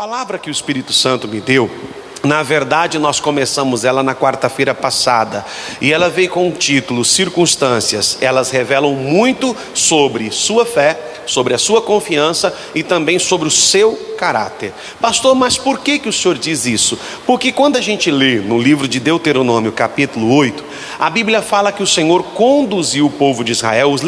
palavra que o Espírito Santo me deu, na verdade nós começamos ela na quarta-feira passada, e ela veio com o título Circunstâncias. Elas revelam muito sobre sua fé, sobre a sua confiança e também sobre o seu caráter. Pastor, mas por que o senhor diz isso? Porque quando a gente lê no livro de Deuteronômio capítulo 8, a Bíblia fala que o Senhor conduziu o povo de Israel, os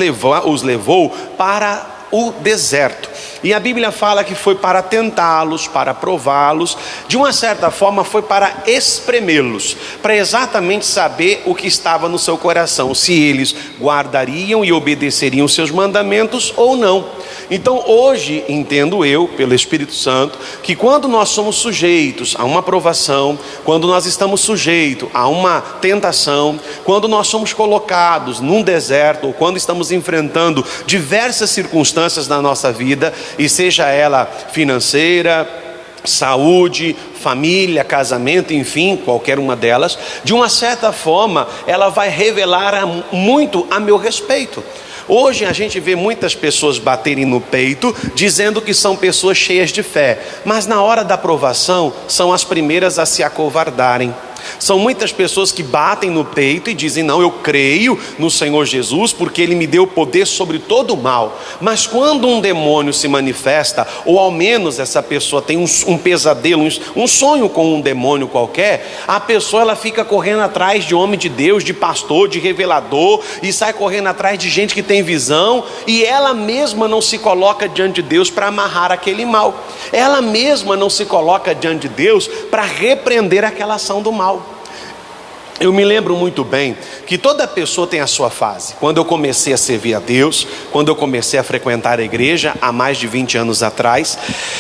levou para o deserto, e a Bíblia fala que foi para tentá-los, para prová-los, de uma certa forma foi para espremê-los, para exatamente saber o que estava no seu coração, se eles guardariam e obedeceriam seus mandamentos ou não. Então hoje entendo eu, pelo Espírito Santo, que quando nós somos sujeitos a uma provação, quando nós estamos sujeitos a uma tentação, quando nós somos colocados num deserto, ou quando estamos enfrentando diversas circunstâncias na nossa vida, e seja ela financeira, saúde, família, casamento, enfim, qualquer uma delas, de uma certa forma ela vai revelar muito a meu respeito. Hoje a gente vê muitas pessoas baterem no peito, dizendo que são pessoas cheias de fé, mas na hora da provação são as primeiras a se acovardarem. São muitas pessoas que batem no peito e dizem: não, eu creio no Senhor Jesus porque Ele me deu poder sobre todo o mal. Mas quando um demônio se manifesta, ou ao menos essa pessoa tem um pesadelo, um sonho com um demônio qualquer, a pessoa ela fica correndo atrás de homem de Deus, de pastor, de revelador, e sai correndo atrás de gente que tem visão, e ela mesma não se coloca diante de Deus para amarrar aquele mal. Ela mesma não se coloca diante de Deus para repreender aquela ação do mal. Eu me lembro muito bem que toda pessoa tem a sua fase. Quando eu comecei a servir a Deus, quando eu comecei a frequentar a igreja há mais de 20 anos atrás,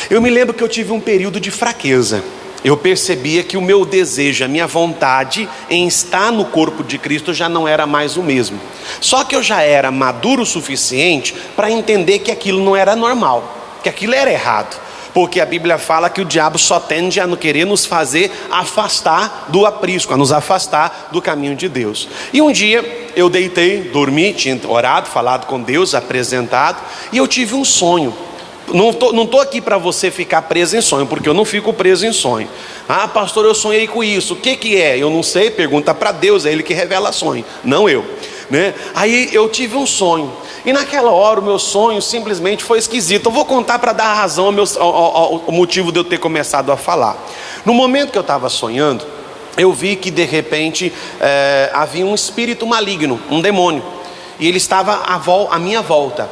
eu me lembro que eu tive um período de fraqueza. Eu percebia que o meu desejo, a minha vontade em estar no corpo de Cristo já não era mais o mesmo. Só que eu já era maduro o suficiente para entender que aquilo não era normal, que aquilo era errado. Porque a Bíblia fala que o diabo só tende a não querer nos fazer afastar do aprisco, a nos afastar do caminho de Deus. E um dia eu deitei, dormi, tinha orado, falado com Deus, apresentado, e eu tive um sonho. Não estou aqui para você ficar preso em sonho, porque eu não fico preso em sonho. Ah, pastor, eu sonhei com isso, o que é? Eu não sei, pergunta para Deus, é Ele que revela sonho, não eu, né? Aí eu tive um sonho, e naquela hora o meu sonho simplesmente foi esquisito. Eu vou contar para dar razão ao motivo de eu ter começado a falar. No momento que eu estava sonhando, eu vi que de repente havia um espírito maligno, um demônio, e ele estava à minha volta.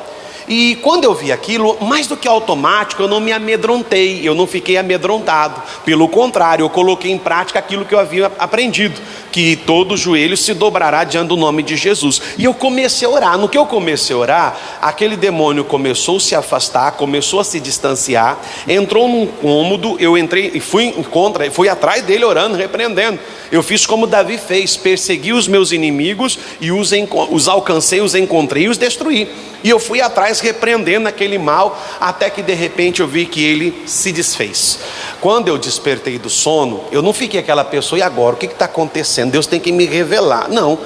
E quando eu vi aquilo, mais do que automático, eu não me amedrontei, eu não fiquei amedrontado. Pelo contrário, eu coloquei em prática aquilo que eu havia aprendido, que todo joelho se dobrará diante do nome de Jesus. E eu comecei a orar. No que eu comecei a orar, aquele demônio começou a se afastar, começou a se distanciar, entrou num cômodo, eu entrei e fui atrás dele orando, repreendendo. Eu fiz como Davi fez, persegui os meus inimigos e os alcancei, os encontrei e os destruí. E eu fui atrás repreendendo aquele mal, até que de repente eu vi que ele se desfez. Quando eu despertei do sono, eu não fiquei aquela pessoa: e agora, o que está acontecendo? Deus tem que me revelar. Não,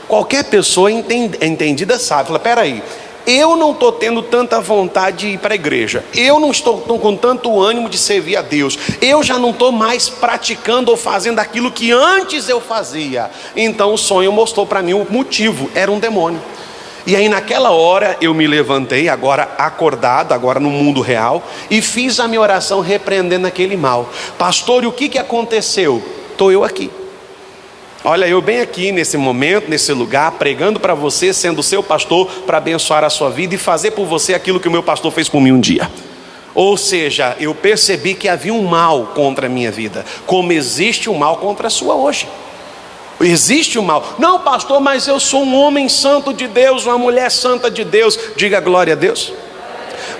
qualquer pessoa entendida sabe, fala: peraí, eu não estou tendo tanta vontade de ir para a igreja, eu não estou com tanto ânimo de servir a Deus, eu já não estou mais praticando ou fazendo aquilo que antes eu fazia. Então o sonho mostrou para mim o motivo, era um demônio. E aí naquela hora eu me levantei, agora acordado, agora no mundo real, e fiz a minha oração repreendendo aquele mal. Pastor, e o que aconteceu? Estou eu aqui. Olha, eu bem aqui nesse momento, nesse lugar, pregando para você, sendo seu pastor, para abençoar a sua vida e fazer por você aquilo que o meu pastor fez por mim um dia. Ou seja, eu percebi que havia um mal contra a minha vida, como existe um mal contra a sua hoje. Existe o mal. Não, pastor, mas eu sou um homem santo de Deus, uma mulher santa de Deus. Diga glória a Deus.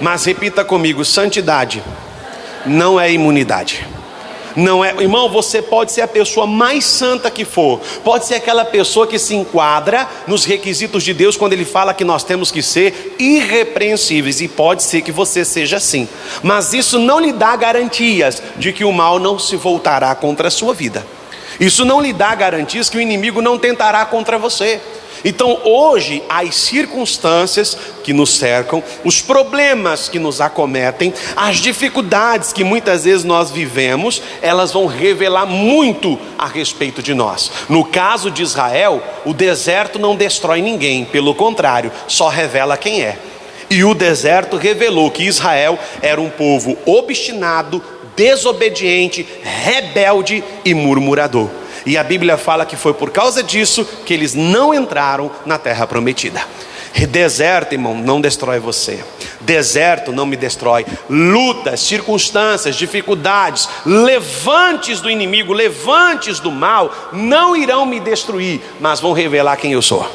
Mas repita comigo: santidade não é imunidade. Não é, irmão, você pode ser a pessoa mais santa que for, pode ser aquela pessoa que se enquadra nos requisitos de Deus quando Ele fala que nós temos que ser irrepreensíveis, e pode ser que você seja assim, mas isso não lhe dá garantias de que o mal não se voltará contra a sua vida. Isso não lhe dá garantias que o inimigo não tentará contra você. Então hoje as circunstâncias que nos cercam, os problemas que nos acometem, as dificuldades que muitas vezes nós vivemos, elas vão revelar muito a respeito de nós. No caso de Israel, o deserto não destrói ninguém, pelo contrário, só revela quem é. E o deserto revelou que Israel era um povo obstinado, desobediente, rebelde e murmurador. E a Bíblia fala que foi por causa disso que eles não entraram na terra prometida. Deserto, irmão, não destrói você. Deserto não me destrói. Lutas, circunstâncias, dificuldades, levantes do inimigo, levantes do mal, não irão me destruir, mas vão revelar quem eu sou.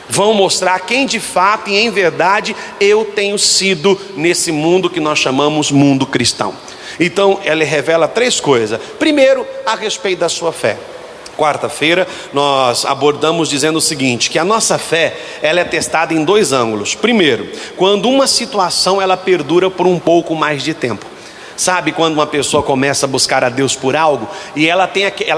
Vão mostrar quem de fato e em verdade eu tenho sido nesse mundo que nós chamamos mundo cristão. Então ele revela 3 coisas. Primeiro, a respeito da sua fé. Quarta-feira nós abordamos dizendo o seguinte, que a nossa fé, ela é testada em 2 ângulos. Primeiro, quando uma situação ela perdura por um pouco mais de tempo. Sabe quando uma pessoa começa a buscar a Deus por algo e ela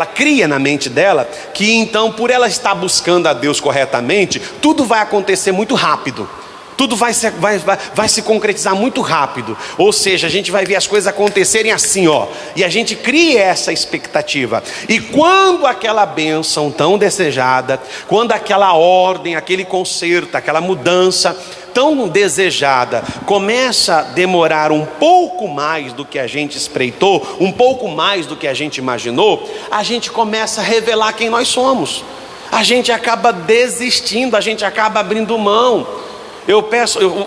cria na mente dela que então por ela estar buscando a Deus corretamente, tudo vai acontecer muito rápido. Tudo vai se concretizar muito rápido. Ou seja, a gente vai ver as coisas acontecerem assim, ó. E a gente cria essa expectativa. E quando aquela bênção tão desejada, quando aquela ordem, aquele conserto, aquela mudança tão desejada começa a demorar um pouco mais do que a gente espreitou, um pouco mais do que a gente imaginou, a gente começa a revelar quem nós somos. A gente acaba desistindo, a gente acaba abrindo mão. Eu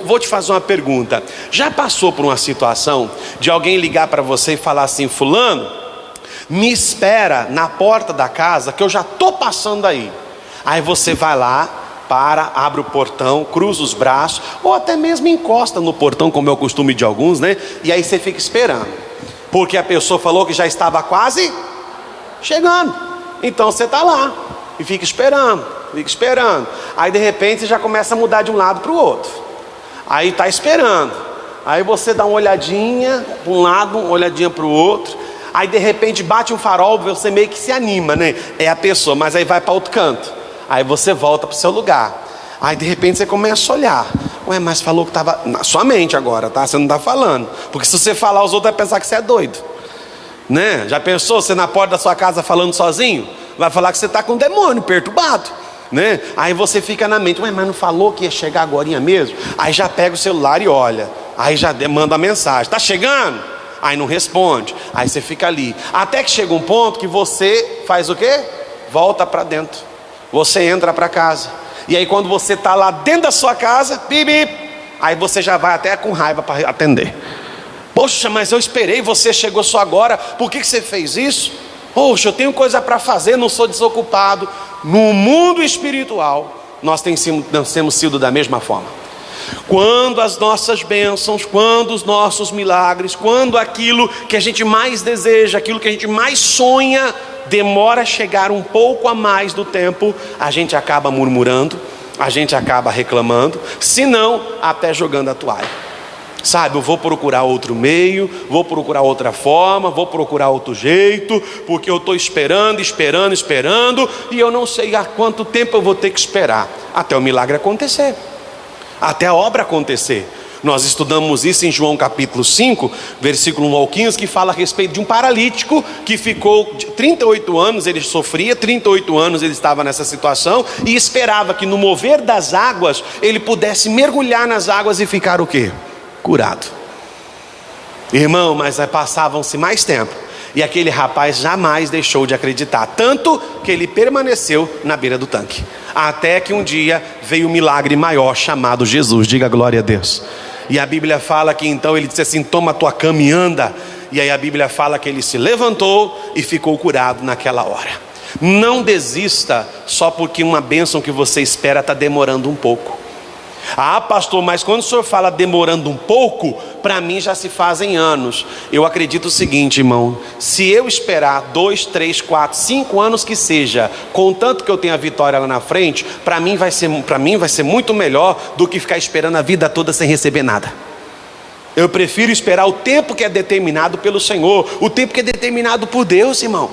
vou te fazer uma pergunta. Já passou por uma situação de alguém ligar para você e falar assim: fulano, me espera na porta da casa que eu já estou passando aí. Aí você vai lá, abre o portão, cruza os braços, ou até mesmo encosta no portão, como é o costume de alguns, né? E aí você fica esperando, porque a pessoa falou que já estava quase chegando. Então você está lá e fica esperando. Aí de repente você já começa a mudar de um lado para o outro. Aí está esperando. Aí você dá uma olhadinha para um lado, uma olhadinha para o outro. Aí de repente bate um farol, você meio que se anima, né? É a pessoa, mas aí vai para outro canto. Aí você volta para o seu lugar. Aí de repente você começa a olhar. Ué, mas falou que estava na sua mente agora, tá? Você não está falando. Porque se você falar, os outros vão pensar que você é doido, né? Já pensou você na porta da sua casa falando sozinho? Vai falar que você está com um demônio perturbado, né? Aí você fica na mente: ué, mas não falou que ia chegar agorinha mesmo? Aí já pega o celular e olha. Aí já manda a mensagem: está chegando? Aí não responde. Aí você fica ali. Até que chega um ponto que você faz o quê? Volta para dentro. Você entra para casa. E aí quando você está lá dentro da sua casa, aí você já vai até com raiva para atender. Poxa, mas eu esperei, você chegou só agora. Por que você fez isso? Poxa, eu tenho coisa para fazer, não sou desocupado. No mundo espiritual, nós temos sido da mesma forma. Quando as nossas bênçãos, quando os nossos milagres, quando aquilo que a gente mais deseja, aquilo que a gente mais sonha, demora a chegar um pouco a mais do tempo, a gente acaba murmurando, a gente acaba reclamando, se não, até jogando a toalha. Sabe, eu vou procurar outro meio, vou procurar outra forma, vou procurar outro jeito, porque eu estou esperando, e eu não sei há quanto tempo eu vou ter que esperar, até o milagre acontecer, até a obra acontecer. Nós estudamos isso em João capítulo 5, versículo 1 ao 15, que fala a respeito de um paralítico que ficou 38 anos, ele sofria, 38 anos ele estava nessa situação, e esperava que no mover das águas, ele pudesse mergulhar nas águas e ficar o quê? Curado. Irmão, mas passavam-se mais tempo, e aquele rapaz jamais deixou de acreditar, tanto que ele permaneceu na beira do tanque, até que um dia veio um milagre maior chamado Jesus. Diga glória a Deus. E a Bíblia fala que então ele disse assim: toma tua cama e anda. E aí a Bíblia fala que ele se levantou e ficou curado naquela hora. Não desista só porque uma bênção que você espera está demorando um pouco. Ah, pastor, mas quando o senhor fala demorando um pouco, para mim já se fazem anos. Eu acredito o seguinte, irmão: se eu esperar 2, 3, 4, 5 anos que seja, contanto que eu tenha a vitória lá na frente, para mim vai ser muito melhor do que ficar esperando a vida toda sem receber nada. Eu prefiro esperar o tempo que é determinado pelo Senhor, o tempo que é determinado por Deus, irmão.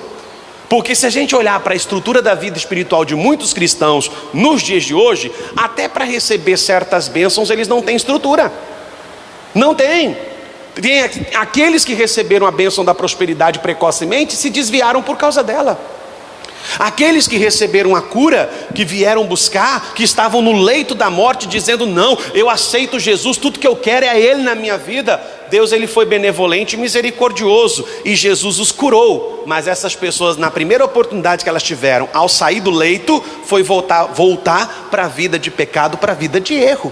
Porque se a gente olhar para a estrutura da vida espiritual de muitos cristãos nos dias de hoje, até para receber certas bênçãos eles não têm estrutura. Não tem. Tem aqueles que receberam a bênção da prosperidade precocemente se desviaram por causa dela. Aqueles que receberam a cura, que vieram buscar, que estavam no leito da morte dizendo: não, eu aceito Jesus, tudo que eu quero é Ele na minha vida. Deus, Ele foi benevolente e misericordioso, e Jesus os curou. Mas essas pessoas, na primeira oportunidade que elas tiveram, ao sair do leito, foi voltar para a vida de pecado, para a vida de erro.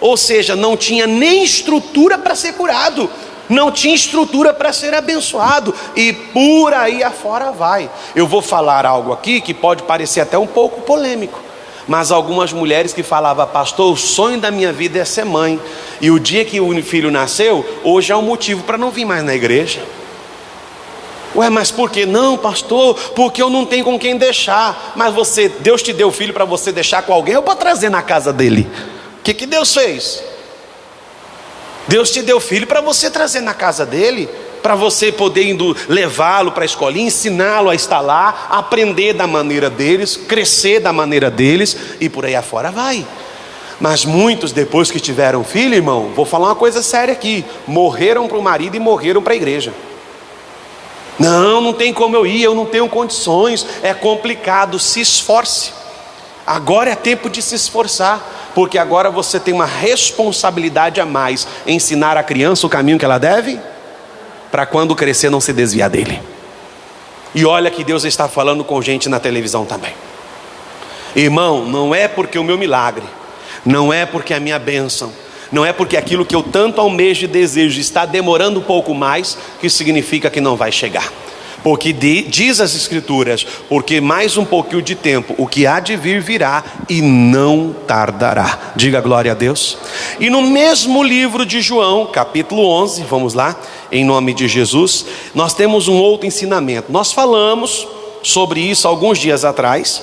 Ou seja, não tinha nem estrutura para ser curado, não tinha estrutura para ser abençoado, e por aí afora vai. Eu vou falar algo aqui que pode parecer até um pouco polêmico, mas algumas mulheres que falavam: pastor, o sonho da minha vida é ser mãe, e o dia que o filho nasceu, hoje é um motivo para não vir mais na igreja. Ué, mas por quê? Não, pastor, porque eu não tenho com quem deixar. Mas Deus te deu o filho para você deixar com alguém ou para trazer na casa dele? O que Deus fez? Deus te deu filho para você trazer na casa dele, para você poder levá-lo para a escolinha, ensiná-lo a estar lá, aprender da maneira deles, crescer da maneira deles, e por aí afora vai. Mas muitos, depois que tiveram filho, irmão, vou falar uma coisa séria aqui: morreram para o marido e morreram para a igreja. Não tem como eu ir, eu não tenho condições, é complicado. Se esforce. Agora é tempo de se esforçar, porque agora você tem uma responsabilidade a mais: ensinar a criança o caminho que ela deve, para quando crescer não se desviar dele. E olha que Deus está falando com gente na televisão também. Irmão, não é porque o meu milagre, não é porque a minha bênção, não é porque aquilo que eu tanto almejo e desejo está demorando um pouco mais, que significa que não vai chegar. Porque diz as escrituras: porque mais um pouquinho de tempo, o que há de vir virá e não tardará. Diga glória a Deus. E no mesmo livro de João, capítulo 11, vamos lá, em nome de Jesus, nós temos um outro ensinamento. Nós falamos sobre isso alguns dias atrás,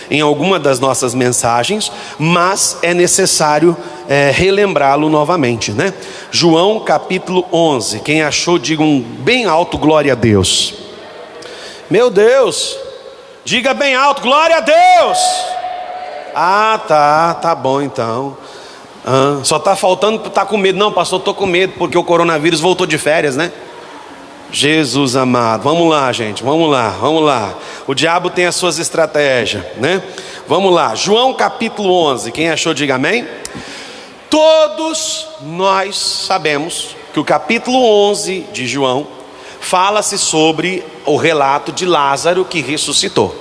em alguma das nossas mensagens, mas é necessário relembrá-lo novamente, João capítulo 11, quem achou, diga bem alto: glória a Deus. Meu Deus, diga bem alto: glória a Deus. Tá bom então. Só está faltando estar com medo. Não, pastor, estou com medo porque o coronavírus voltou de férias, Jesus amado, vamos lá, gente, vamos lá. O diabo tem as suas estratégias, Vamos lá, João capítulo 11, quem achou, diga amém. Todos nós sabemos que o capítulo 11 de João fala-se sobre o relato de Lázaro que ressuscitou.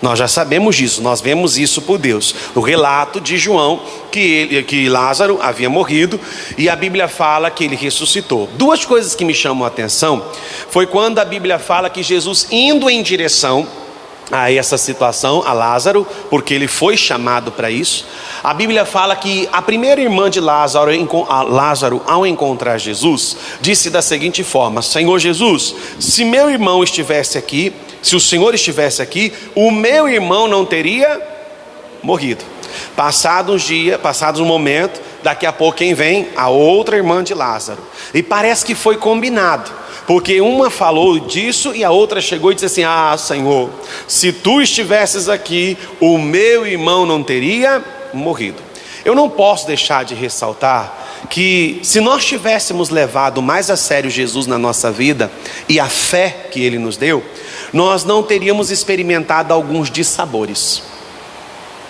Nós já sabemos disso, nós vemos isso por Deus. O relato de João, que Lázaro havia morrido, e a Bíblia fala que ele ressuscitou. Duas coisas que me chamam a atenção, foi quando a Bíblia fala que Jesus, indo em direção a essa situação, a Lázaro, porque ele foi chamado para isso, a Bíblia fala que a primeira irmã de Lázaro, ao encontrar Jesus, disse da seguinte forma: Senhor Jesus, se meu irmão estivesse aqui, se o Senhor estivesse aqui, o meu irmão não teria morrido. Passados uns dias, passados um momento, daqui a pouco quem vem? A outra irmã de Lázaro. E parece que foi combinado, porque uma falou disso e a outra chegou e disse assim: Senhor, se tu estivesses aqui, o meu irmão não teria morrido. Eu não posso deixar de ressaltar que se nós tivéssemos levado mais a sério Jesus na nossa vida e a fé que Ele nos deu, nós não teríamos experimentado alguns dissabores.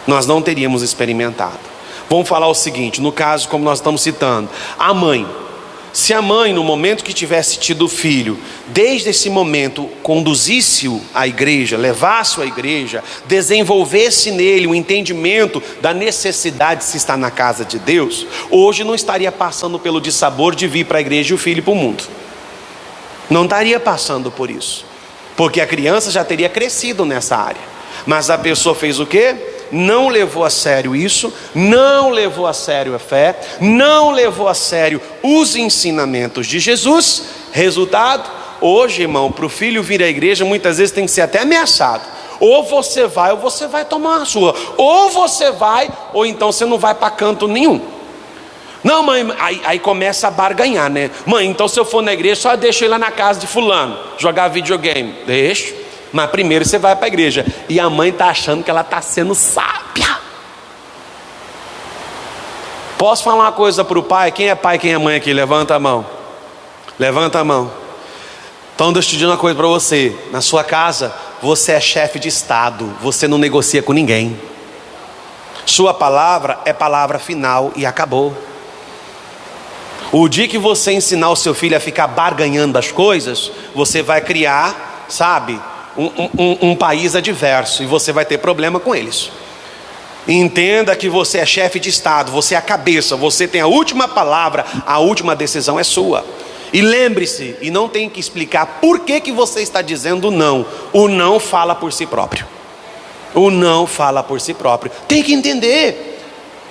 Nós não teríamos experimentado. Vamos falar o seguinte, no caso como nós estamos citando, a mãe. Se a mãe, no momento que tivesse tido o filho, desde esse momento conduzisse-o à igreja, levasse-o à igreja, desenvolvesse nele o entendimento da necessidade de se estar na casa de Deus, hoje não estaria passando pelo dissabor de vir para a igreja e o filho para o mundo. Não estaria passando por isso, porque a criança já teria crescido nessa área. Mas a pessoa fez o quê? Não levou a sério isso, não levou a sério a fé, não levou a sério os ensinamentos de Jesus. Resultado, hoje, irmão, para o filho vir à igreja, muitas vezes tem que ser até ameaçado. Ou você vai tomar a sua. Ou você vai, ou então você não vai para canto nenhum. Não, mãe, aí começa a barganhar, Mãe, então se eu for na igreja, só deixa eu ir lá na casa de fulano, jogar videogame. Deixa. Mas primeiro você vai para a igreja. E a mãe está achando que ela está sendo sábia. Posso falar uma coisa para o pai? Quem é pai, quem é mãe aqui? Levanta a mão. Levanta a mão. Então deixa eu te dizer uma coisa para você. Na sua casa, você é chefe de estado. Você não negocia com ninguém. Sua palavra é palavra final e acabou. O dia que você ensinar o seu filho a ficar barganhando as coisas, você vai criar, sabe, um país adverso. E você vai ter problema com eles. Entenda que você é chefe de estado, você é a cabeça, você tem a última palavra, a última decisão é sua. E lembre-se, e não tem que explicar por que você está dizendo não. O não fala por si próprio. O não fala por si próprio. Tem que entender.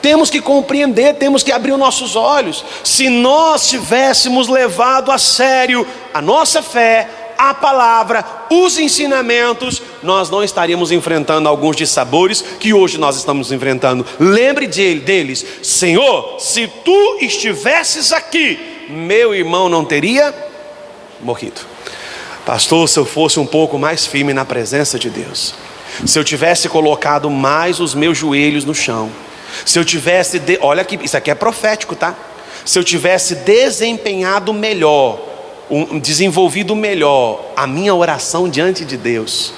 Temos que compreender, temos que abrir os nossos olhos. Se nós tivéssemos levado a sério a nossa fé, a palavra, os ensinamentos, nós não estaríamos enfrentando alguns dissabores que hoje nós estamos enfrentando. Lembre deles: Senhor, se tu estivesses aqui, meu irmão não teria morrido. Pastor, se eu fosse um pouco mais firme na presença de Deus, se eu tivesse colocado mais os meus joelhos no chão, se eu tivesse, olha aqui, isso aqui é profético, tá? Se eu tivesse desempenhado melhor, desenvolvido melhor a minha oração diante de Deus,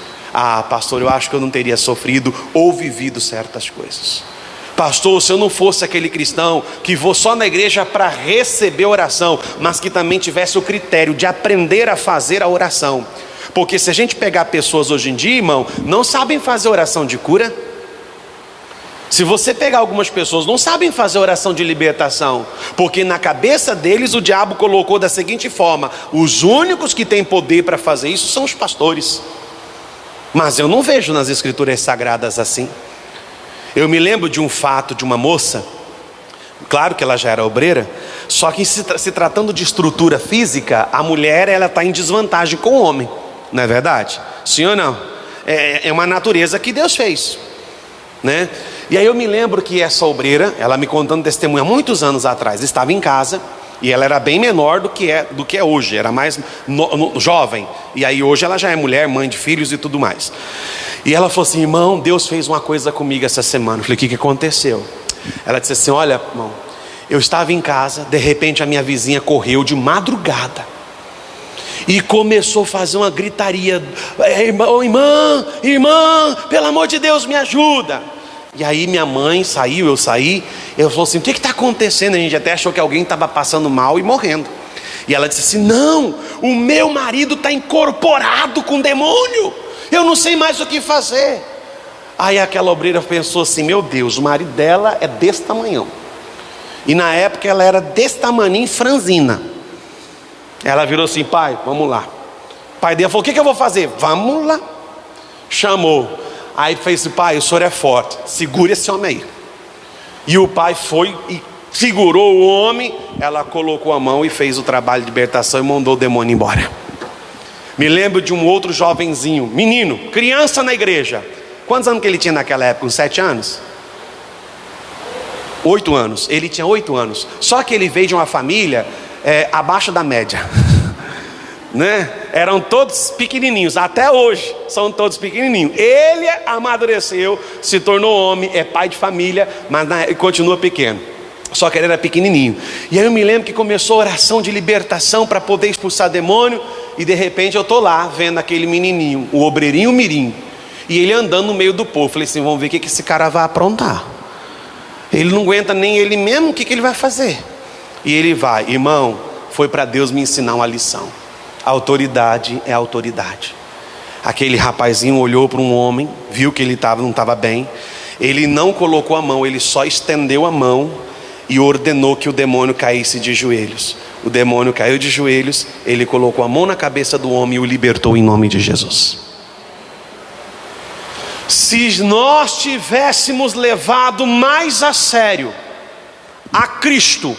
pastor, eu acho que eu não teria sofrido ou vivido certas coisas. Pastor, se eu não fosse aquele cristão que vou só na igreja para receber oração, mas que também tivesse o critério de aprender a fazer a oração. Porque se a gente pegar pessoas hoje em dia, irmão, não sabem fazer oração de cura. Se você pegar algumas pessoas, não sabem fazer oração de libertação, porque na cabeça deles o diabo colocou da seguinte forma: os únicos que têm poder para fazer isso são os pastores. Mas eu não vejo nas escrituras sagradas assim. Eu me lembro de um fato de uma moça, claro que ela já era obreira, só que se tratando de estrutura física, a mulher ela está em desvantagem com o homem, não é verdade? Sim ou não? É uma natureza que Deus fez, né? E aí eu me lembro que essa obreira, ela me contando testemunho há muitos anos atrás, estava em casa e ela era bem menor do que é hoje, era mais jovem. E aí hoje ela já é mulher, mãe de filhos e tudo mais. E ela falou assim: irmão, Deus fez uma coisa comigo essa semana. Eu falei: o que aconteceu? Ela disse assim: olha, irmão, eu estava em casa, de repente a minha vizinha correu de madrugada e começou a fazer uma gritaria: irmã, pelo amor de Deus, me ajuda. E aí minha mãe saiu, eu saí. Eu falei assim: o que está acontecendo? A gente até achou que alguém estava passando mal e morrendo. E ela disse assim: não, o meu marido está incorporado com demônio, eu não sei mais o que fazer. Aí aquela obreira pensou assim: meu Deus, o marido dela é desse tamanhão. E na época ela era desse tamanho, franzina. Ela virou assim: pai, vamos lá. O pai dela falou: o que eu vou fazer? Vamos lá. Chamou. Aí fez assim: pai, o senhor é forte, segura esse homem aí. E o pai foi e segurou o homem. Ela colocou a mão e fez o trabalho de libertação e mandou o demônio embora. Me lembro de um outro jovenzinho, menino, criança na igreja. Quantos anos que ele tinha naquela época? Uns 7 anos? 8 anos, ele tinha 8 anos. Só que ele veio de uma família abaixo da média, né? Eram todos pequenininhos, até hoje são todos pequenininhos. Ele amadureceu, se tornou homem, é pai de família, mas continua pequeno. Só que ele era pequenininho. E aí eu me lembro que começou a oração de libertação para poder expulsar demônio. E de repente eu estou lá vendo aquele menininho, o obreirinho mirim, e ele andando no meio do povo. Falei assim: vamos ver o que esse cara vai aprontar. Ele não aguenta nem ele mesmo, o que ele vai fazer? E ele vai. Irmão, foi para Deus me ensinar uma lição. Autoridade é autoridade. Aquele rapazinho olhou para um homem, viu que ele não estava bem. Ele não colocou a mão, ele só estendeu a mão e ordenou que o demônio caísse de joelhos. O demônio caiu de joelhos, ele colocou a mão na cabeça do homem e o libertou em nome de Jesus. Se nós tivéssemos levado mais a sério a Cristo,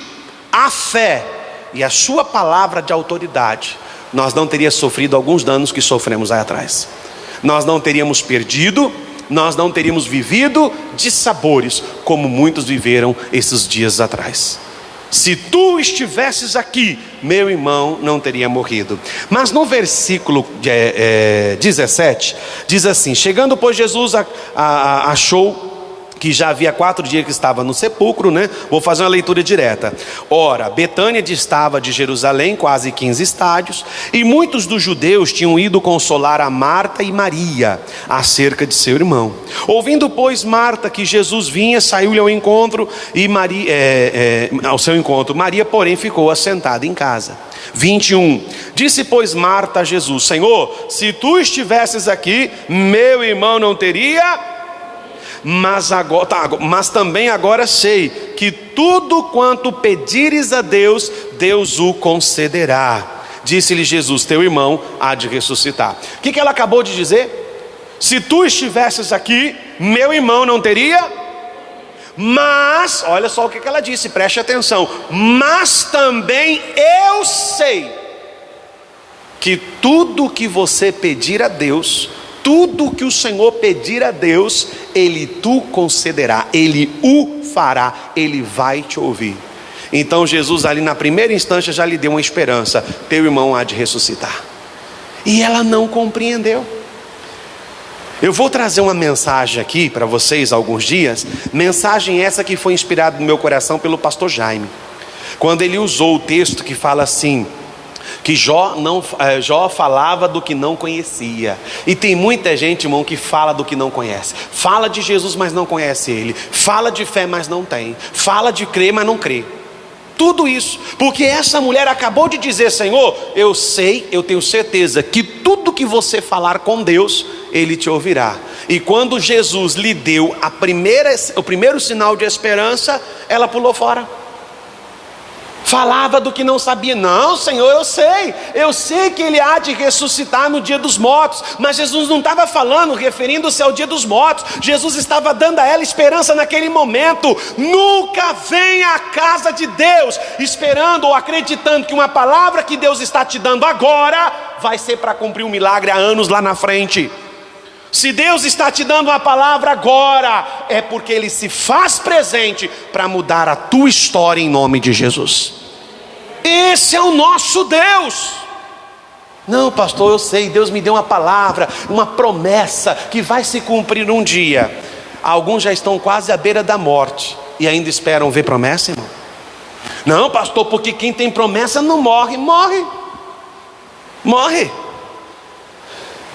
a fé e a sua palavra de autoridade, nós não teríamos sofrido alguns danos que sofremos aí atrás. Nós não teríamos perdido, nós não teríamos vivido dissabores como muitos viveram esses dias atrás. Se tu estivesses aqui, meu irmão não teria morrido. Mas no versículo 17, diz assim: chegando, pois, Jesus achou que já havia 4 dias que estava no sepulcro, né? Vou fazer uma leitura direta. Ora, Betânia distava de Jerusalém quase 15 estádios, e muitos dos judeus tinham ido consolar a Marta e Maria acerca de seu irmão. Ouvindo, pois, Marta que Jesus vinha, saiu-lhe ao encontro, e Maria, ao seu encontro. Maria, porém, ficou assentada em casa. 21. Disse, pois, Marta a Jesus: Senhor, se tu estivesses aqui, meu irmão não teria... Mas também agora sei que tudo quanto pedires a Deus, Deus o concederá. Disse-lhe Jesus: teu irmão há de ressuscitar. O que ela acabou de dizer? Se tu estivesses aqui, meu irmão não teria. Mas, olha só o que ela disse, preste atenção. Mas também eu sei que tudo que você pedir a Deus, tudo que o Senhor pedir a Deus, Ele tu concederá, Ele o fará, Ele vai te ouvir. Então Jesus ali na primeira instância já lhe deu uma esperança: teu irmão há de ressuscitar. E ela não compreendeu. Eu vou trazer uma mensagem aqui para vocês alguns dias, mensagem essa que foi inspirada no meu coração pelo pastor Jaime, quando ele usou o texto que fala assim, que Jó falava do que não conhecia. E tem muita gente, irmão, que fala do que não conhece. Fala de Jesus, mas não conhece Ele. Fala de fé, mas não tem. Fala de crer, mas não crê. Tudo isso, porque essa mulher acabou de dizer: Senhor, eu sei, eu tenho certeza que tudo que você falar com Deus, Ele te ouvirá. E quando Jesus lhe deu o primeiro sinal de esperança, ela pulou fora. Falava do que não sabia. Não, Senhor, eu sei que Ele há de ressuscitar no dia dos mortos. Mas Jesus não estava falando, referindo-se ao dia dos mortos. Jesus estava dando a ela esperança naquele momento. Nunca venha à casa de Deus esperando ou acreditando que uma palavra que Deus está te dando agora vai ser para cumprir um milagre há anos lá na frente. Se Deus está te dando uma palavra agora, é porque Ele se faz presente para mudar a tua história em nome de Jesus. Esse é o nosso Deus. Não, pastor, eu sei, Deus me deu uma palavra, uma promessa que vai se cumprir um dia. Alguns já estão quase à beira da morte e ainda esperam ver promessa, irmão. Não, pastor, porque quem tem promessa não morre. Morre.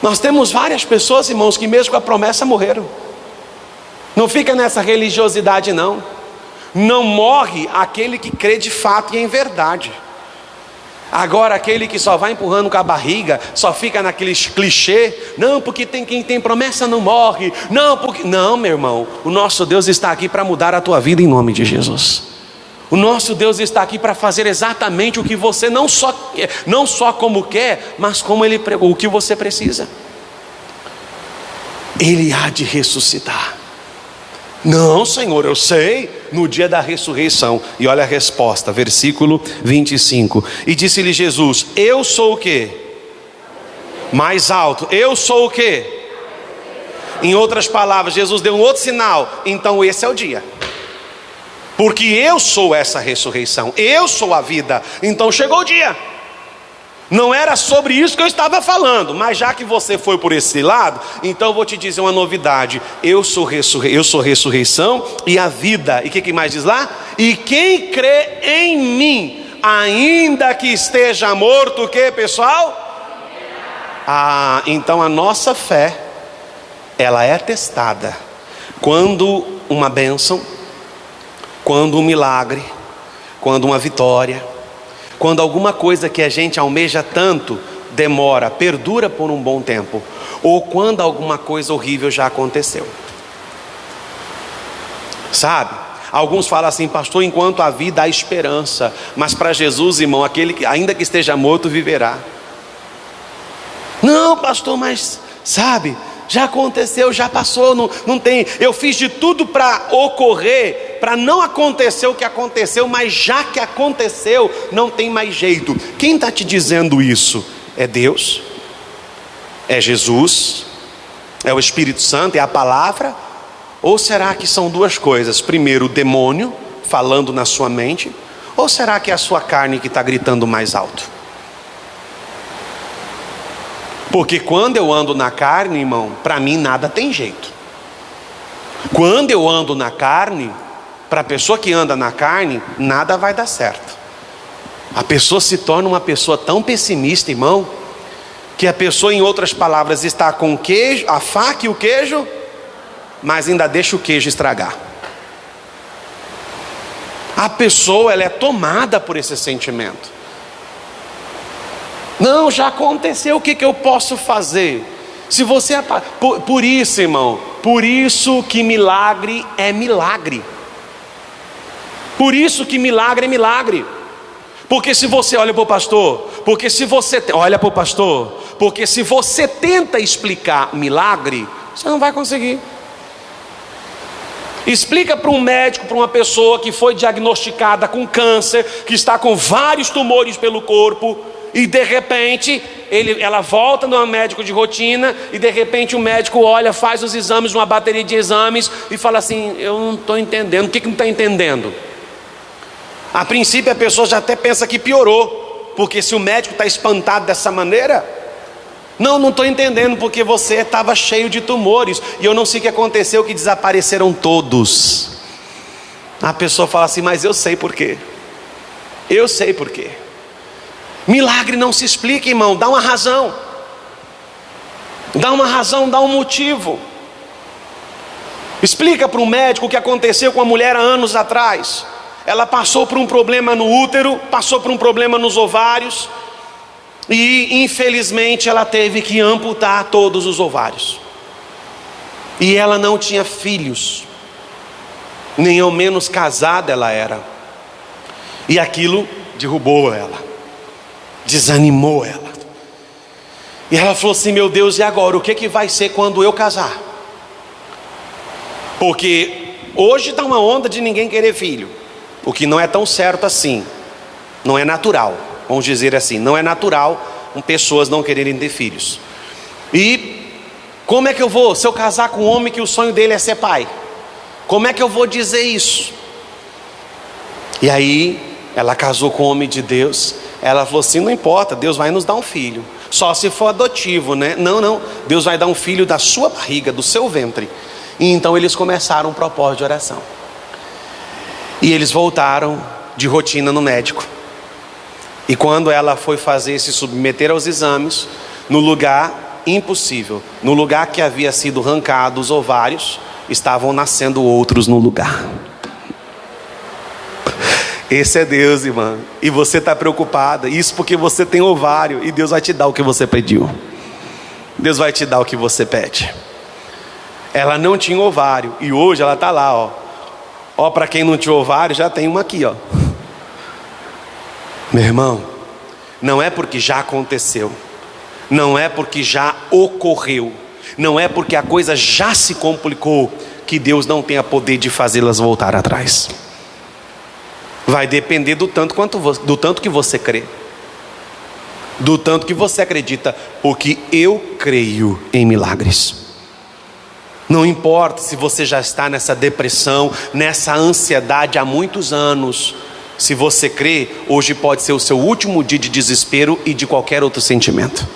Nós temos várias pessoas, irmãos, que mesmo com a promessa morreram. Não fica nessa religiosidade, não. Não morre aquele que crê de fato e em verdade. Agora aquele que só vai empurrando com a barriga, só fica naqueles clichê: não, porque quem tem promessa não morre. Não, meu irmão, o nosso Deus está aqui para mudar a tua vida em nome de Jesus. O nosso Deus está aqui para fazer exatamente o que você não só como quer, mas como Ele pregou, o que você precisa. Ele há de ressuscitar. Não, Senhor, eu sei, no dia da ressurreição. E olha a resposta, versículo 25. E disse-lhe Jesus: eu sou o quê? Mais alto, eu sou o quê? Em outras palavras, Jesus deu um outro sinal. Então esse é o dia. Porque eu sou essa ressurreição, eu sou a vida. Então chegou o dia. Não era sobre isso que eu estava falando, mas já que você foi por esse lado, então eu vou te dizer uma novidade: eu sou ressurreição e a vida. E o que mais diz lá? E quem crê em mim, ainda que esteja morto, o que, pessoal? Então a nossa fé, ela é testada quando uma bênção, quando um milagre, quando uma vitória, quando alguma coisa que a gente almeja tanto demora, perdura por um bom tempo, ou quando alguma coisa horrível já aconteceu. Sabe? Alguns falam assim: pastor, enquanto há vida há esperança. Mas para Jesus, irmão, aquele que ainda que esteja morto viverá. Não, pastor, mas sabe, já aconteceu, já passou, não tem. Eu fiz de tudo para ocorrer, para não acontecer o que aconteceu, mas já que aconteceu, não tem mais jeito. Quem está te dizendo isso? É Deus? É Jesus? É o Espírito Santo? É a palavra? Ou será que são duas coisas? Primeiro, o demônio falando na sua mente? Ou será que é a sua carne que está gritando mais alto? Porque quando eu ando na carne, irmão, para mim nada tem jeito. Quando eu ando na carne, para a pessoa que anda na carne, nada vai dar certo. A pessoa se torna uma pessoa tão pessimista, irmão, que a pessoa, em outras palavras, está com queijo, a faca e o queijo, mas ainda deixa o queijo estragar. A pessoa, ela é tomada por esse sentimento. Não, já aconteceu, o que eu posso fazer? Se você por isso, irmão, por isso que milagre é milagre. Por isso que milagre é milagre. Porque se você olha para o pastor, porque se você olha para o pastor, porque se você tenta explicar milagre, você não vai conseguir. Explica para um médico, para uma pessoa que foi diagnosticada com câncer, que está com vários tumores pelo corpo, e de repente ela volta no médico de rotina, e de repente o médico olha, faz os exames, uma bateria de exames, e fala assim: eu não estou entendendo. O que não está entendendo? A princípio a pessoa já até pensa que piorou, porque se o médico está espantado dessa maneira, não estou entendendo, porque você estava cheio de tumores, e eu não sei o que aconteceu, que desapareceram todos. A pessoa fala assim: mas eu sei por quê. Eu sei por quê. Milagre não se explica, irmão, dá uma razão. Dá uma razão, dá um motivo. Explica para um médico o que aconteceu com a mulher há anos atrás. Ela passou por um problema no útero, passou por um problema nos ovários, e infelizmente ela teve que amputar todos os ovários. E ela não tinha filhos, nem ao menos casada ela era. E aquilo derrubou ela, desanimou ela. E ela falou assim: meu Deus, e agora? O que vai ser quando eu casar? Porque hoje está uma onda de ninguém querer filho, o que não é tão certo assim. Não é natural, vamos dizer assim, não é natural pessoas não quererem ter filhos. E como é que eu vou, se eu casar com um homem que o sonho dele é ser pai, como é que eu vou dizer isso? E aí ela casou com um homem de Deus. Ela falou assim: não importa, Deus vai nos dar um filho, só se for adotivo, né? Não, Deus vai dar um filho da sua barriga, do seu ventre. E então eles começaram um propósito de oração. E eles voltaram de rotina no médico. E quando ela foi se submeter aos exames, no lugar impossível, no lugar que havia sido arrancado os ovários, estavam nascendo outros no lugar. Esse é Deus, irmã. E você está preocupada, isso porque você tem ovário, e Deus vai te dar o que você pediu. Deus vai te dar o que você pede. Ela não tinha ovário, e hoje ela está lá, ó, para quem não tinha ovário, já tem uma aqui, ó. Meu irmão, não é porque já aconteceu, não é porque já ocorreu, não é porque a coisa já se complicou, que Deus não tenha poder de fazê-las voltar atrás. Vai depender do tanto que você crê, do tanto que você acredita, porque eu creio em milagres. Não importa se você já está nessa depressão, nessa ansiedade há muitos anos. Se você crê, hoje pode ser o seu último dia de desespero e de qualquer outro sentimento.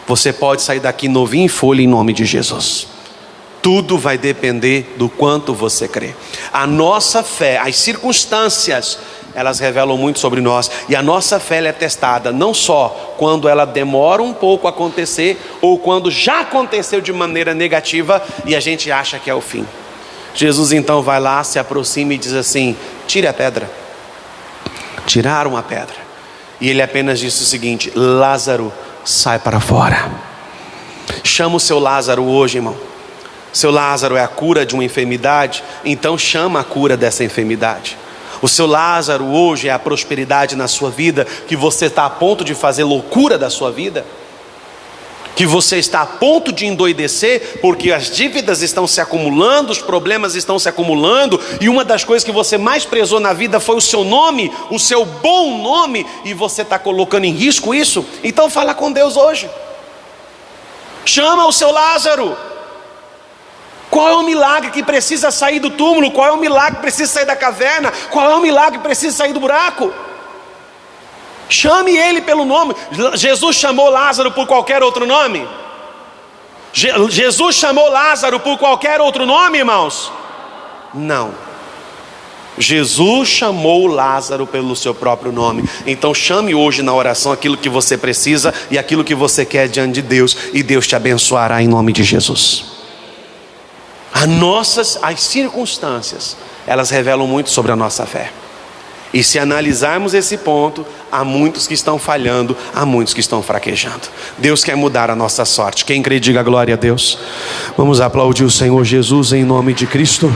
Você pode sair daqui novinho em folha em nome de Jesus. Tudo vai depender do quanto você crê. A nossa fé, as circunstâncias, elas revelam muito sobre nós. E a nossa fé, ela é testada não só quando ela demora um pouco a acontecer, ou quando já aconteceu de maneira negativa e a gente acha que é o fim. Jesus então vai lá, se aproxima e diz assim: tire a pedra. Tiraram a pedra, e ele apenas disse o seguinte: Lázaro, sai para fora. Chama o seu Lázaro hoje, irmão. Seu Lázaro é a cura de uma enfermidade, então chama a cura dessa enfermidade. O seu Lázaro hoje é a prosperidade na sua vida, que você está a ponto de fazer loucura da sua vida, que você está a ponto de endoidecer, porque as dívidas estão se acumulando, os problemas estão se acumulando, e uma das coisas que você mais prezou na vida foi o seu nome, o seu bom nome, e você está colocando em risco isso. Então fala com Deus hoje. Chama o seu Lázaro. Qual é o milagre que precisa sair do túmulo? Qual é o milagre que precisa sair da caverna? Qual é o milagre que precisa sair do buraco? Chame ele pelo nome. Jesus chamou Lázaro por qualquer outro nome? Jesus chamou Lázaro por qualquer outro nome, irmãos? Não. Jesus chamou Lázaro pelo seu próprio nome. Então chame hoje na oração aquilo que você precisa e aquilo que você quer diante de Deus, e Deus te abençoará em nome de Jesus. As circunstâncias, elas revelam muito sobre a nossa fé. E se analisarmos esse ponto, há muitos que estão falhando, há muitos que estão fraquejando. Deus quer mudar a nossa sorte. Quem crê, diga glória a Deus. Vamos aplaudir o Senhor Jesus em nome de Cristo.